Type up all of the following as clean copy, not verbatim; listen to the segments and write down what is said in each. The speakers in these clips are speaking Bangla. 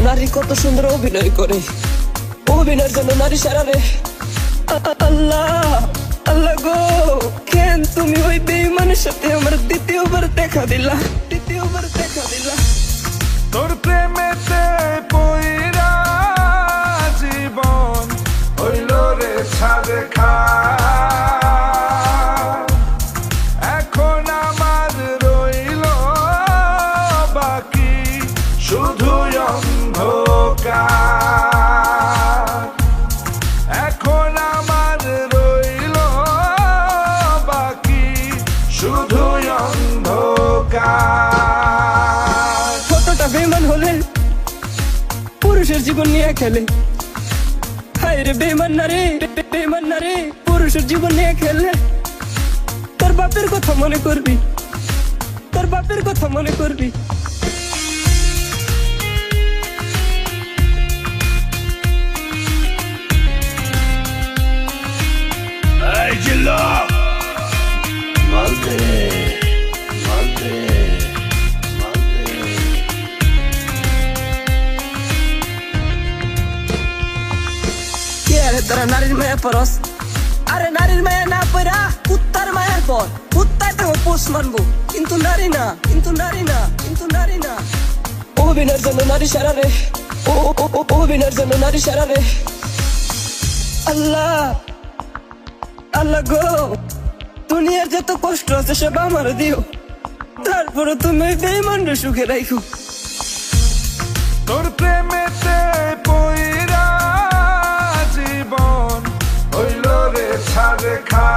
নারী কত সুন্দর অভিনয় করে, অভিনয়ের জন্য নারী সারারে। আল্লাহ আল্লাহ গো, কেন তুমি ওই বেঈমানের সাথে আমার দ্বিতীয়বার দেখা দিলা? তোর প্রেমেতে পইরা জীবন হইল রে ছাড়ে খা। এখন আমার রইল বাকি শুধু অন্ধকার। এখন আমার রইল বাকি শুধু অন্ধকার। কতটা বেঈমান হলে পুরুষের জীবন নিয়ে খেলে। হায় রে বেঈমান না রে, পুরুষের জীবন নিয়ে খেলে। তোর বাপের কথা মনে করবি, তোর বাপের কথা মনে করবি। এই জিল্লা মালদে মালদে মালদে। কে আরে তোরা নারীর মায়া পরস? আরে নারীর মায়া না পড়া কুত্তার মায়ার পর। কুত্তায় তো পোষ মানবো, কিন্তু নারী না, কিন্তু নারী না, কিন্তু নারী না। অভিনয়ের জন্য নারী সারারে, অভিনয়ের জন্য নারী সারারে। আল্লাহ আল্লাহ গো, দুনিয়ার যত কষ্ট আছে সব আমার দিও, তারপরে তুমি বেঈমানরে সুখে রাখো। তোর প্রেমেতে পইরা জীবন হইল রে ছাড়ে খা।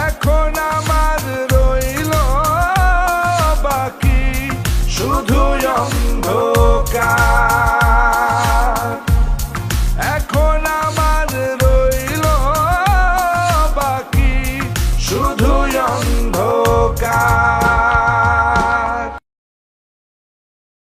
এখন আমার রইল বাকি শুধু অন্ধকার। এখন আমার রইল বাকি শুধু অন্ধকার।